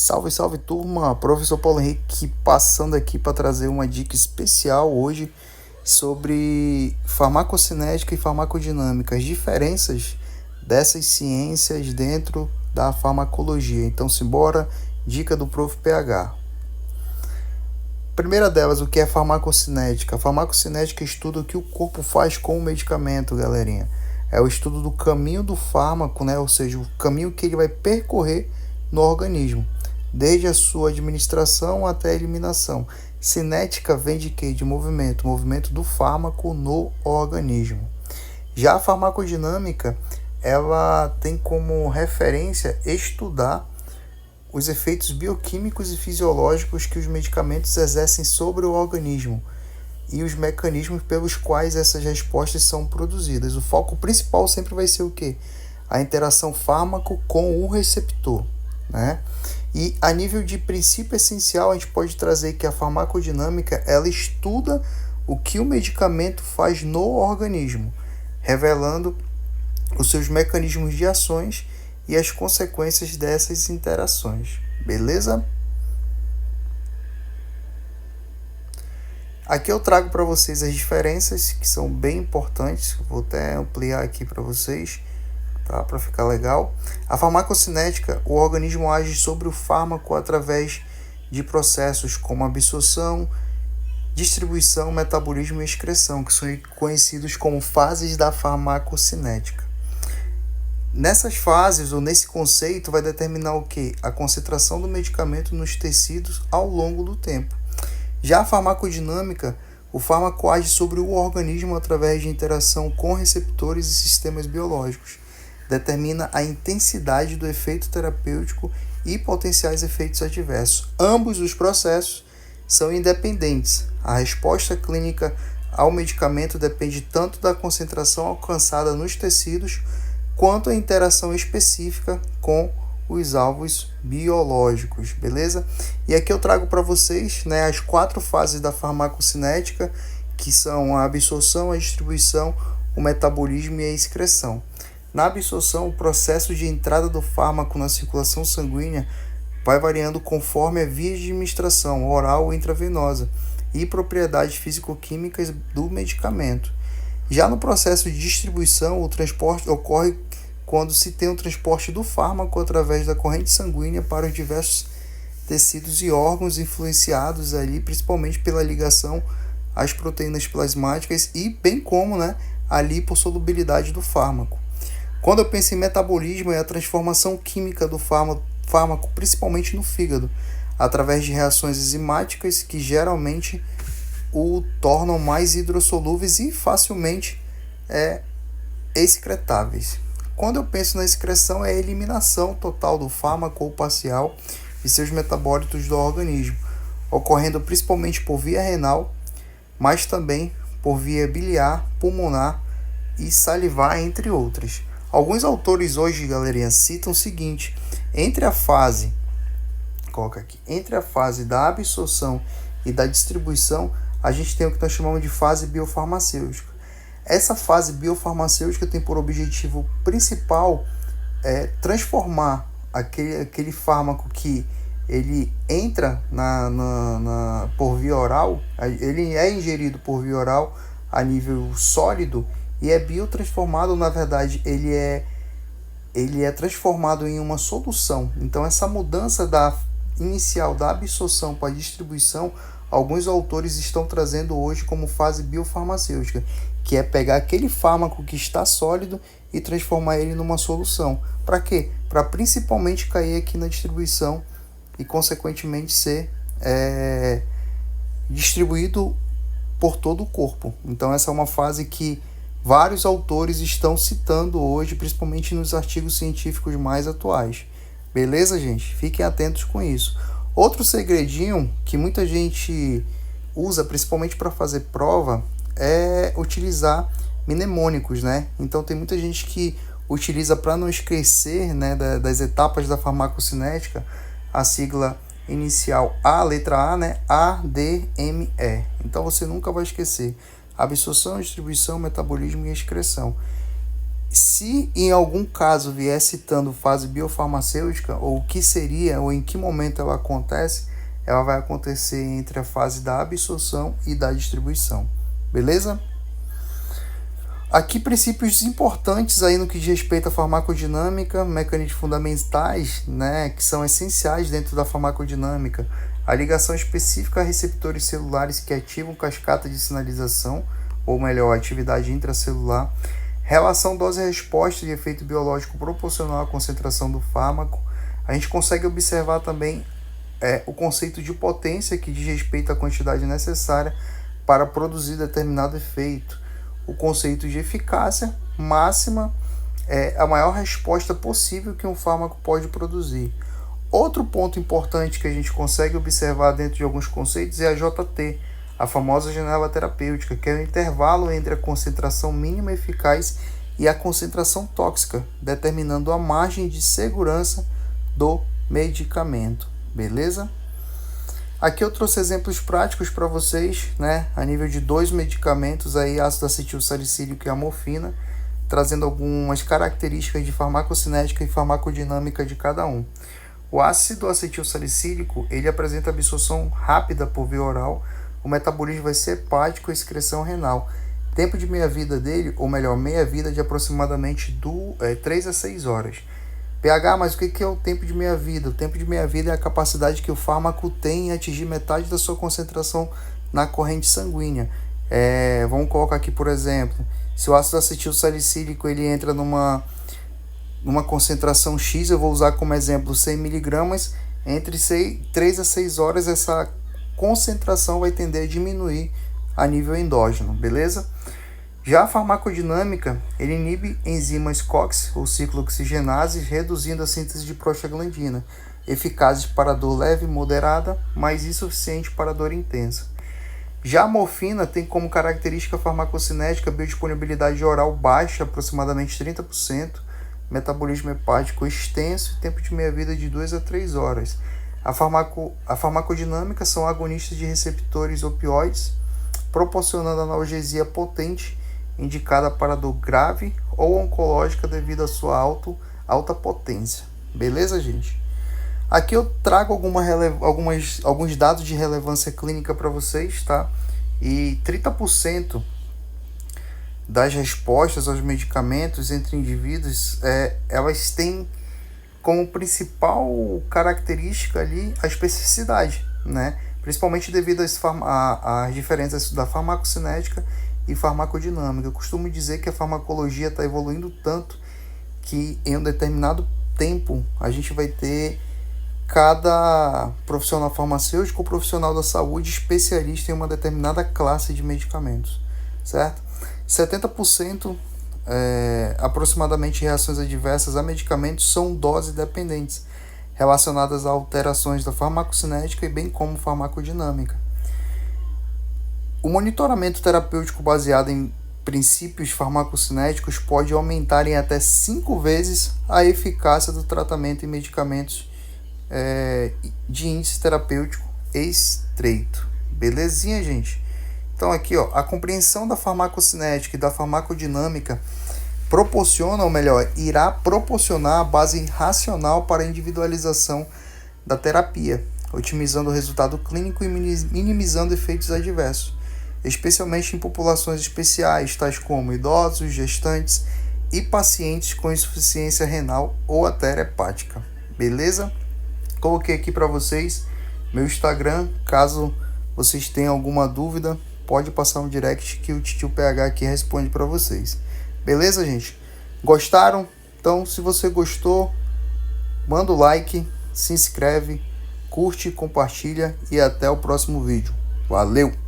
Salve, salve turma! Professor Paulo Henrique passando aqui para trazer uma dica especial hoje sobre farmacocinética e farmacodinâmica, as diferenças dessas ciências dentro da farmacologia. Então, simbora, dica do Prof. PH. Primeira delas, o que é farmacocinética? A farmacocinética estuda o que o corpo faz com o medicamento, galerinha. É o estudo do caminho do fármaco, né? Ou seja, o caminho que ele vai percorrer no organismo, desde a sua administração até a eliminação. Cinética vem de quê? De movimento, movimento do fármaco no organismo. Já a farmacodinâmica, ela tem como referência estudar os efeitos bioquímicos e fisiológicos que os medicamentos exercem sobre o organismo e os mecanismos pelos quais essas respostas são produzidas. O foco principal sempre vai ser o quê? A interação fármaco com o receptor, né? E a nível de princípio essencial, a gente pode trazer que a farmacodinâmica, ela estuda o que o medicamento faz no organismo, revelando os seus mecanismos de ações e as consequências dessas interações. Beleza? Aqui eu trago para vocês as diferenças que são bem importantes. Vou até ampliar aqui para vocês, tá? Para ficar legal. A farmacocinética, o organismo age sobre o fármaco através de processos como absorção, distribuição, metabolismo e excreção, que são conhecidos como fases da farmacocinética. Nessas fases, ou nesse conceito, vai determinar o quê? A concentração do medicamento nos tecidos ao longo do tempo. Já a farmacodinâmica, o fármaco age sobre o organismo através de interação com receptores e sistemas biológicos. Determina a intensidade do efeito terapêutico e potenciais efeitos adversos. Ambos os processos são independentes. A resposta clínica ao medicamento depende tanto da concentração alcançada nos tecidos quanto a interação específica com os alvos biológicos, beleza? E aqui eu trago para vocês, né, as 4 fases da farmacocinética, que são a absorção, a distribuição, o metabolismo e a excreção. Na absorção, o processo de entrada do fármaco na circulação sanguínea vai variando conforme a via de administração, oral ou intravenosa, e propriedades físico-químicas do medicamento. Já no processo de distribuição, o transporte ocorre quando se tem o transporte do fármaco através da corrente sanguínea para os diversos tecidos e órgãos influenciados ali, principalmente pela ligação às proteínas plasmáticas e bem como, né, a lipossolubilidade do fármaco. Quando eu penso em metabolismo, é a transformação química do fármaco, principalmente no fígado, através de reações enzimáticas que geralmente o tornam mais hidrossolúveis e facilmente excretáveis. Quando eu penso na excreção, é a eliminação total do fármaco ou parcial e seus metabólitos do organismo, ocorrendo principalmente por via renal, mas também por via biliar, pulmonar e salivar, entre outras. Alguns autores hoje, galerinha, citam o seguinte: entre a fase da absorção e da distribuição, a gente tem o que nós chamamos de fase biofarmacêutica. Essa fase biofarmacêutica tem por objetivo principal transformar aquele fármaco que ele entra por via oral, ele é ingerido por via oral a nível sólido e é biotransformado, na verdade, ele é transformado em uma solução. Então, essa mudança inicial da absorção para a distribuição, alguns autores estão trazendo hoje como fase biofarmacêutica, que é pegar aquele fármaco que está sólido e transformar ele numa solução. Para quê? Para principalmente cair aqui na distribuição e, consequentemente, ser distribuído por todo o corpo. Então, essa é uma fase que vários autores estão citando hoje, principalmente nos artigos científicos mais atuais. Beleza, gente? Fiquem atentos com isso. Outro segredinho que muita gente usa, principalmente para fazer prova, é utilizar mnemônicos, né? Então tem muita gente que utiliza, para não esquecer, né, das etapas da farmacocinética, a sigla inicial A, letra A, né? ADME. Então você nunca vai esquecer: absorção, distribuição, metabolismo e excreção. Se em algum caso vier citando fase biofarmacêutica, ou o que seria, ou em que momento ela acontece, ela vai acontecer entre a fase da absorção e da distribuição. Beleza? Aqui princípios importantes aí no que diz respeito à farmacodinâmica, mecanismos fundamentais, né, que são essenciais dentro da farmacodinâmica. A ligação específica a receptores celulares que ativam cascata de sinalização, ou melhor, atividade intracelular. Relação dose-resposta de efeito biológico proporcional à concentração do fármaco. A gente consegue observar também o conceito de potência, que diz respeito à quantidade necessária para produzir determinado efeito. O conceito de eficácia máxima é a maior resposta possível que um fármaco pode produzir. Outro ponto importante que a gente consegue observar dentro de alguns conceitos é a JT, a famosa janela terapêutica, que é o intervalo entre a concentração mínima eficaz e a concentração tóxica, determinando a margem de segurança do medicamento. Beleza? Aqui eu trouxe exemplos práticos para vocês, né, a nível de 2 medicamentos, aí, ácido acetil salicílico e a morfina, trazendo algumas características de farmacocinética e farmacodinâmica de cada um. O ácido acetil salicílico, ele apresenta absorção rápida por via oral, o metabolismo vai ser hepático e excreção renal. Tempo de meia-vida dele, ou melhor, meia-vida de aproximadamente 3 a 6 horas. pH, mas o que é o tempo de meia-vida? O tempo de meia-vida é a capacidade que o fármaco tem em atingir metade da sua concentração na corrente sanguínea. Vamos colocar aqui, por exemplo, se o ácido acetil salicílico ele entra numa concentração X, eu vou usar como exemplo 100 mg, entre 3 a 6 horas essa concentração vai tender a diminuir a nível endógeno, beleza? Já a farmacodinâmica, ele inibe enzimas COX, ou ciclooxigenases, reduzindo a síntese de prostaglandina, eficazes para dor leve e moderada, mas insuficiente para dor intensa. Já a morfina tem como característica farmacocinética biodisponibilidade oral baixa, aproximadamente 30%, metabolismo hepático extenso e tempo de meia-vida de 2 a 3 horas. A farmacodinâmica são agonistas de receptores opioides, proporcionando analgesia potente, indicada para dor grave ou oncológica devido à sua alta potência. Beleza, gente? Aqui eu trago alguns dados de relevância clínica para vocês, tá? E 30% das respostas aos medicamentos entre indivíduos, elas têm como principal característica ali a especificidade, né? Principalmente devido às diferenças da farmacocinética e farmacodinâmica. Eu costumo dizer que a farmacologia está evoluindo tanto que em um determinado tempo a gente vai ter cada profissional farmacêutico ou profissional da saúde especialista em uma determinada classe de medicamentos, certo? 70% aproximadamente reações adversas a medicamentos são dose dependentes, relacionadas a alterações da farmacocinética e bem como farmacodinâmica. O monitoramento terapêutico baseado em princípios farmacocinéticos pode aumentar em até 5 vezes a eficácia do tratamento em medicamentos de índice terapêutico estreito. Belezinha, gente? Então aqui, a compreensão da farmacocinética e da farmacodinâmica proporciona, ou melhor, irá proporcionar a base racional para a individualização da terapia, otimizando o resultado clínico e minimizando efeitos adversos, especialmente em populações especiais, tais como idosos, gestantes e pacientes com insuficiência renal ou até hepática. Beleza? Coloquei aqui para vocês meu Instagram, caso vocês tenham alguma dúvida, pode passar um direct que o Titio PH aqui responde para vocês. Beleza, gente? Gostaram? Então, se você gostou, manda o like, se inscreve, curte, compartilha e até o próximo vídeo. Valeu!